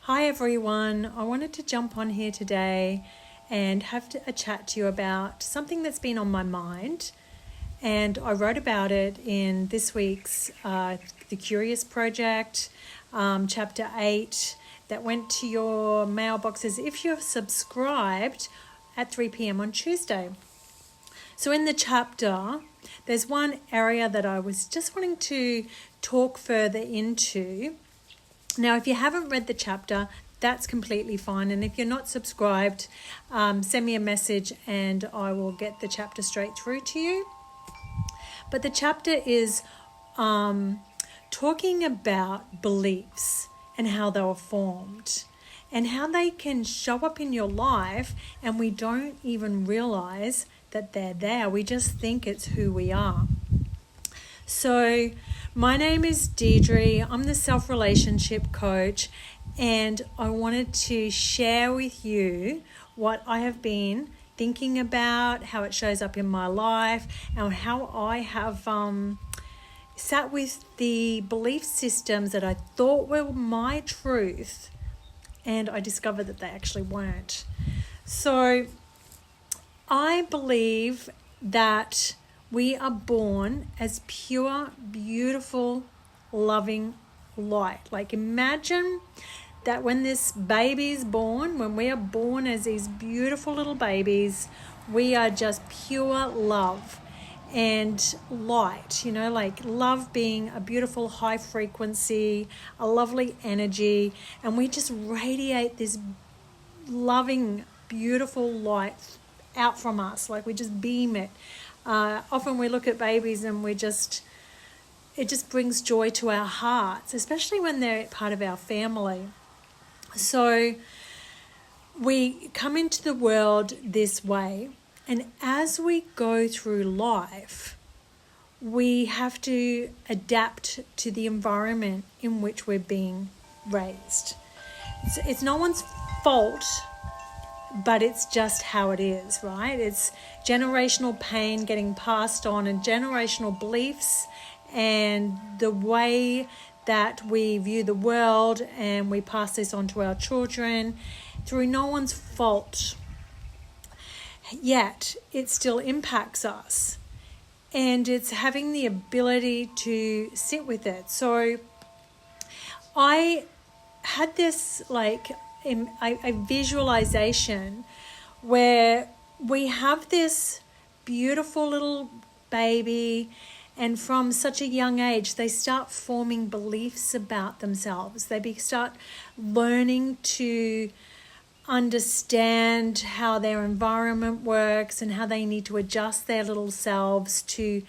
Hi everyone, I wanted to jump on here today and have a chat to you about something that's been on my mind, and I wrote about it in this week's The Curious Project, chapter 8, that went to your mailboxes if you've subscribed at 3 p.m. on Tuesday. So in the chapter, there's one area that I was just wanting to talk further into. Now, if you haven't read the chapter, that's completely fine. And if you're not subscribed, send me a message and I will get the chapter straight through to you. But the chapter is talking about beliefs and how they were formed and how they can show up in your life and we don't even realize that they're there. We just think it's who we are. So my name is Deidre. I'm the self-relationship coach, and I wanted to share with you what I have been thinking about, how it shows up in my life, and how I have sat with the belief systems that I thought were my truth, and I discovered that they actually weren't. So I believe that we are born as pure, beautiful, loving light. Like imagine that when this baby is born, when we are born as these beautiful little babies, we are just pure love and light, like love being a beautiful high frequency, a lovely energy, and we just radiate this loving, beautiful light out from us, like we just beam it. Often we look at babies and it just brings joy to our hearts, especially when they're part of our family. So we come into the world this way, and as we go through life, we have to adapt to the environment in which we're being raised. It's no one's fault, but it's just how it is, right? It's generational pain getting passed on and generational beliefs and the way that we view the world, and we pass this on to our children through no one's fault. Yet it still impacts us, and it's having the ability to sit with it. So I had this a visualization where we have this beautiful little baby, and from such a young age they start forming beliefs about themselves. They start learning to understand how their environment works and how they need to adjust their little selves to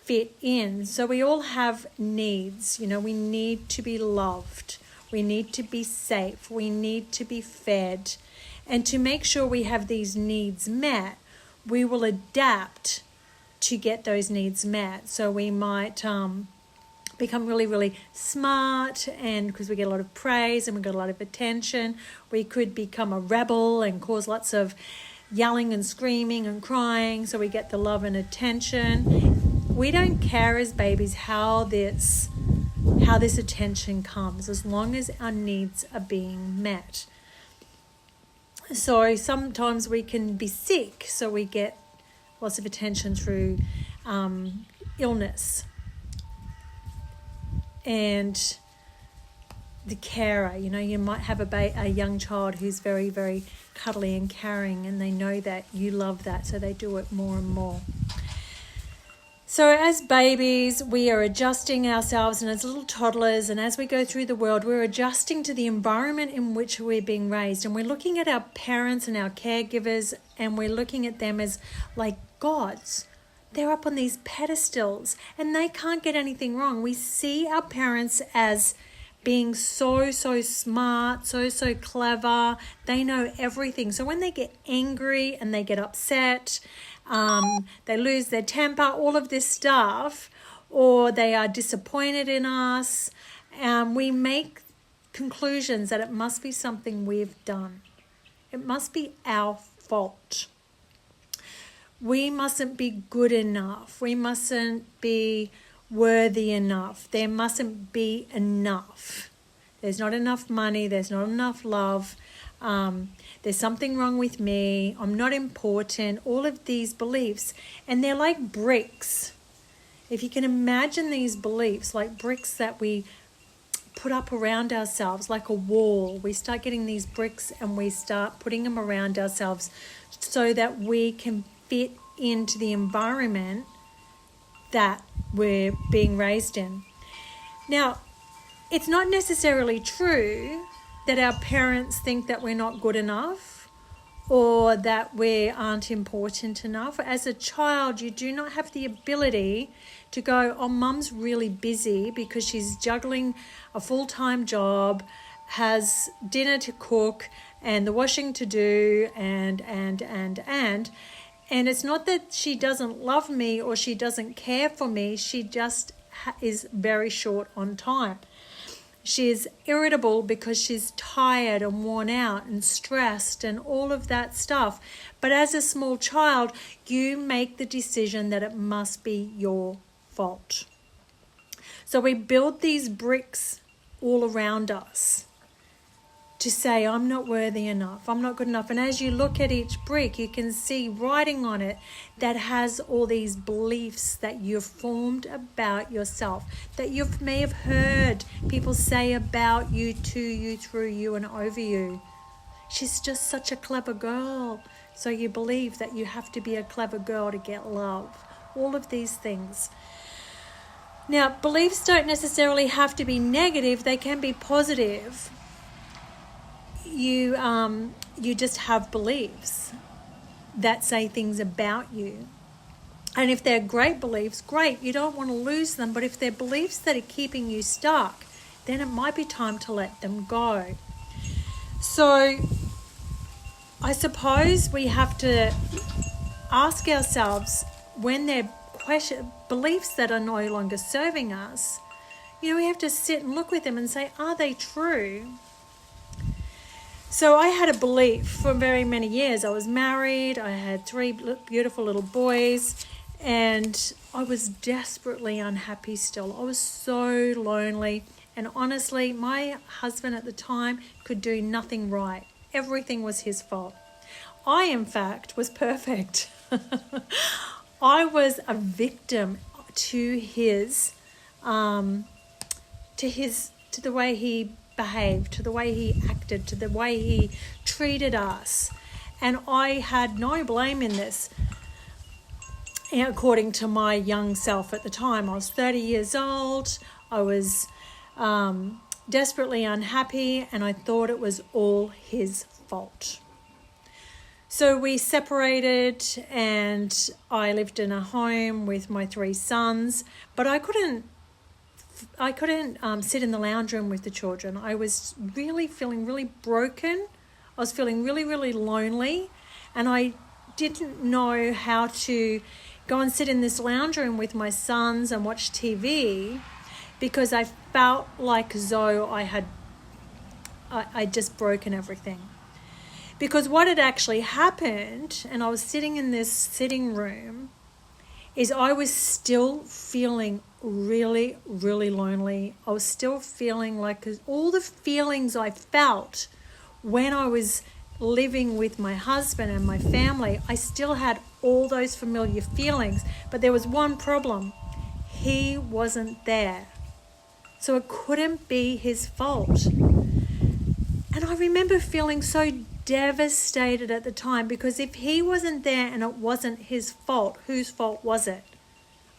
fit in. So we all have needs. We need to be loved. We need to be safe. We need to be fed. And to make sure we have these needs met, we will adapt to get those needs met. So we might become really, really smart, and because we get a lot of praise and we get a lot of attention, we could become a rebel and cause lots of yelling and screaming and crying, so we get the love and attention. We don't care as babies how this attention comes, as long as our needs are being met. So sometimes we can be sick, so we get lots of attention through illness. And the carer, you might have a young child who's very, very cuddly and caring, and they know that you love that, so they do it more and more. So as babies, we are adjusting ourselves, and as little toddlers, and as we go through the world, we're adjusting to the environment in which we're being raised. And we're looking at our parents and our caregivers, and we're looking at them as like gods. They're up on these pedestals, and they can't get anything wrong. We see our parents as being so smart, so clever. They know everything. So when they get angry and they get upset, they lose their temper, all of this stuff, or they are disappointed in us, we make conclusions that it must be something we've done. It must be our fault. We mustn't be good enough. We mustn't be worthy enough. There mustn't be enough. there's not enough money, there's not enough love, there's something wrong with me, I'm not important, all of these beliefs. And they're like bricks. If you can imagine these beliefs like bricks that we put up around ourselves, like a wall. We start getting these bricks and we start putting them around ourselves so that we can fit into the environment that we're being raised in. Now, it's not necessarily true that our parents think that we're not good enough or that we aren't important enough. As a child, you do not have the ability to go, oh, mum's really busy because she's juggling a full-time job, has dinner to cook and the washing to do and it's not that she doesn't love me or she doesn't care for me, she just is very short on time. She is irritable because she's tired and worn out and stressed and all of that stuff. But as a small child, you make the decision that it must be your fault. So we build these bricks all around us to say, I'm not worthy enough, I'm not good enough. And as you look at each brick, you can see writing on it that has all these beliefs that you've formed about yourself, that you may have heard people say about you, to you, through you, and over you. She's just such a clever girl. So you believe that you have to be a clever girl to get love. All of these things. Now, beliefs don't necessarily have to be negative. They can be positive. You just have beliefs that say things about you. And if they're great beliefs, great. You don't want to lose them. But if they're beliefs that are keeping you stuck, then it might be time to let them go. So I suppose we have to ask ourselves, when they're beliefs that are no longer serving us, we have to sit and look with them and say, are they true? So I had a belief for very many years. I was married, I had 3 beautiful little boys, and I was desperately unhappy still. I was so lonely. And honestly, my husband at the time could do nothing right. Everything was his fault. I, in fact, was perfect. I was a victim to the way he behaved, to the way he acted, to the way he treated us. And I had no blame in this, according to my young self at the time. I was 30 years old. I was desperately unhappy, and I thought it was all his fault. So we separated, and I lived in a home with my 3 sons, but I couldn't sit in the lounge room with the children. I was really feeling really broken. I was feeling really, really lonely, and I didn't know how to go and sit in this lounge room with my sons and watch TV, because I felt like as though I'd just broken everything. Because what had actually happened, and I was sitting in this sitting room, is I was still feeling really, really lonely. I was still feeling like all the feelings I felt when I was living with my husband and my family, I still had all those familiar feelings. But there was one problem. He wasn't there. So it couldn't be his fault. And I remember feeling so devastated at the time, because if he wasn't there and it wasn't his fault, whose fault was it?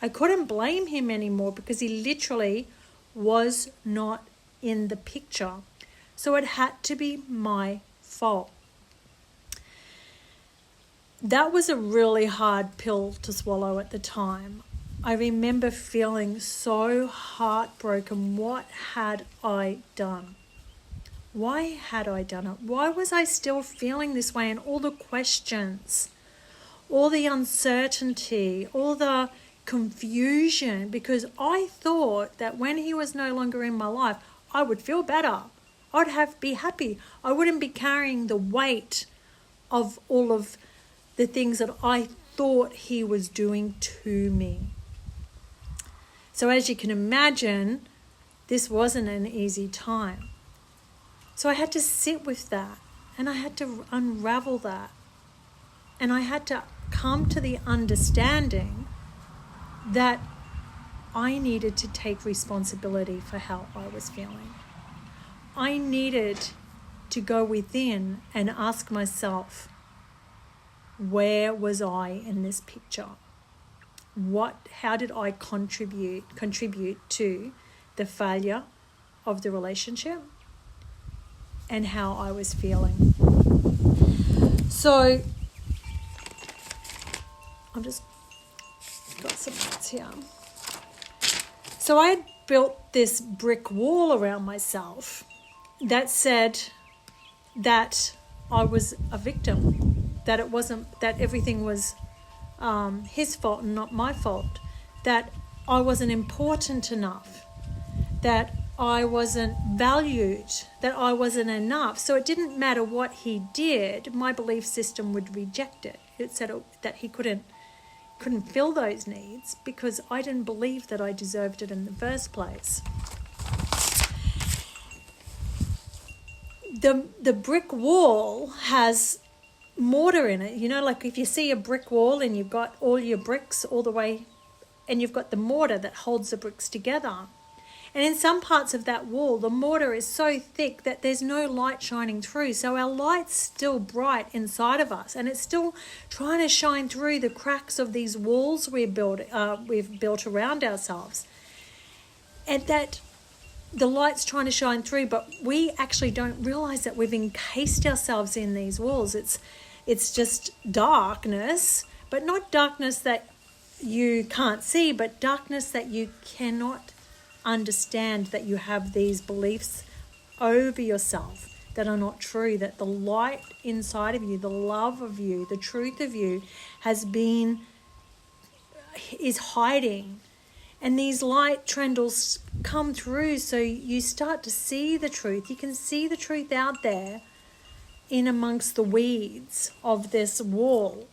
I couldn't blame him anymore, because he literally was not in the picture. So it had to be my fault. That was a really hard pill to swallow at the time. I remember feeling so heartbroken. What had I done? Why had I done it? Why was I still feeling this way? And all the questions, all the uncertainty, all the confusion, because I thought that when he was no longer in my life, I would feel better. I'd be happy. I wouldn't be carrying the weight of all of the things that I thought he was doing to me. So as you can imagine, this wasn't an easy time. So I had to sit with that, and I had to unravel that. And I had to come to the understanding that I needed to take responsibility for how I was feeling. I needed to go within and ask myself, where was I in this picture? How did I contribute to the failure of the relationship and how I was feeling? So I've just got some notes here. So I had built this brick wall around myself that said that I was a victim, that it wasn't, that everything was his fault and not my fault, that I wasn't important enough, that I wasn't valued, that I wasn't enough. So it didn't matter what he did, my belief system would reject it. It said that he couldn't fill those needs because I didn't believe that I deserved it in the first place. The brick wall has mortar in it. You know, like if you see a brick wall and you've got all your bricks all the way, and you've got the mortar that holds the bricks together. And in some parts of that wall, the mortar is so thick that there's no light shining through. So our light's still bright inside of us, and it's still trying to shine through the cracks of these walls we've built around ourselves. And that the light's trying to shine through, but we actually don't realize that we've encased ourselves in these walls. It's just darkness, but not darkness that you can't see, but darkness that you cannot understand, that you have these beliefs over yourself that are not true, that the light inside of you, the love of you, the truth of you is hiding. And these light trendles come through, so you start to see the truth. You can see the truth out there in amongst the weeds of this wall.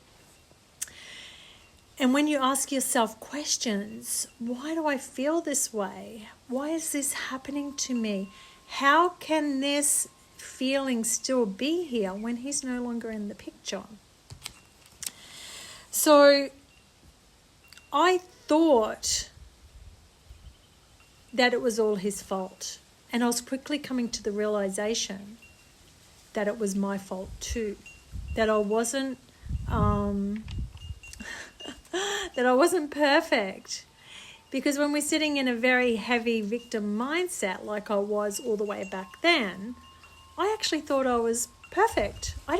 And when you ask yourself questions, why do I feel this way? Why is this happening to me? How can this feeling still be here when he's no longer in the picture? So I thought that it was all his fault. And I was quickly coming to the realization that it was my fault too. That I wasn't perfect. Because when we're sitting in a very heavy victim mindset, like I was all the way back then, I actually thought I was perfect. I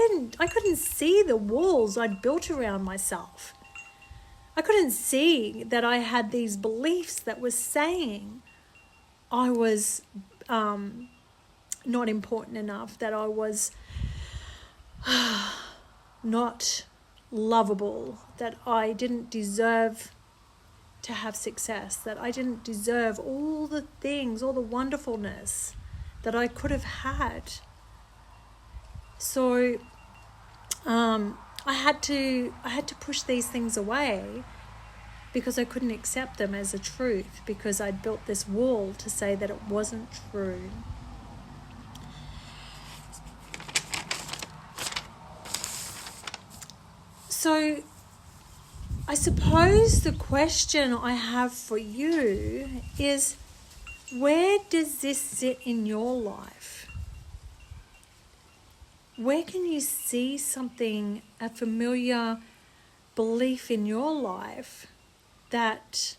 couldn't see the walls I'd built around myself. I couldn't see that I had these beliefs that were saying I was not important enough, that I was not lovable, that I didn't deserve to have success, that I didn't deserve all the things, all the wonderfulness that I could have had. So I had to push these things away because I couldn't accept them as a truth, because I'd built this wall to say that it wasn't true. So I suppose the question I have for you is, where does this sit in your life? Where can you see something, a familiar belief in your life that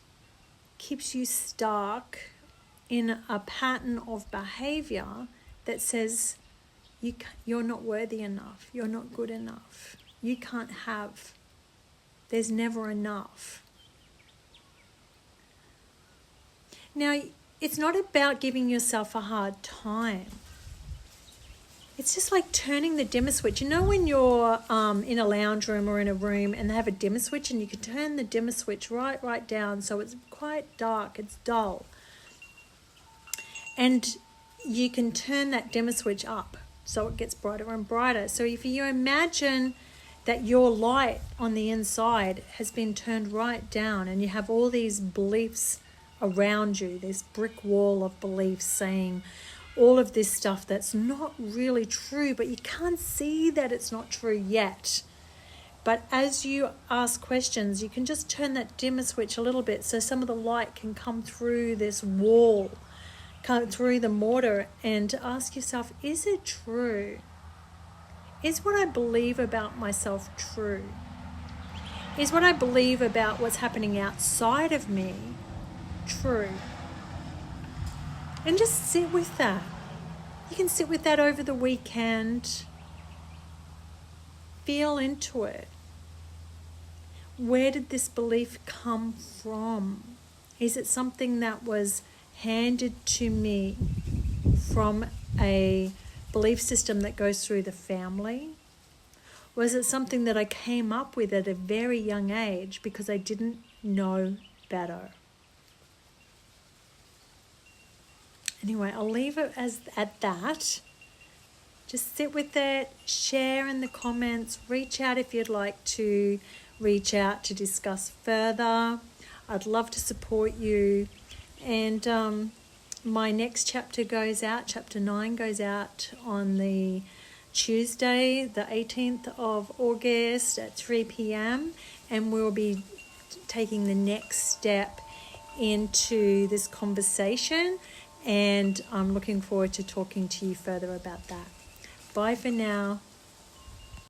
keeps you stuck in a pattern of behavior that says you're not worthy enough, you're not good enough, you can't have, there's never enough. Now, it's not about giving yourself a hard time. It's just like turning the dimmer switch. You know when you're in a lounge room or in a room and they have a dimmer switch, and you can turn the dimmer switch right down so it's quite dark, it's dull. And you can turn that dimmer switch up so it gets brighter and brighter. So if you imagine that your light on the inside has been turned right down and you have all these beliefs around you, this brick wall of beliefs saying, all of this stuff that's not really true, but you can't see that it's not true yet. But as you ask questions, you can just turn that dimmer switch a little bit so some of the light can come through this wall, come through the mortar, and ask yourself, is it true? Is what I believe about myself true? Is what I believe about what's happening outside of me true? And just sit with that. You can sit with that over the weekend. Feel into it. Where did this belief come from? Is it something that was handed to me from a belief system that goes through the family? Was it something that I came up with at a very young age because I didn't know better? Anyway, I'll leave it at that. Just sit with it, share in the comments, reach out if you'd like to reach out to discuss further. I'd love to support you. And my next chapter goes out, chapter 9 goes out on the Tuesday, the 18th of August at 3 p.m. And we'll be taking the next step into this conversation. And I'm looking forward to talking to you further about that. Bye for now.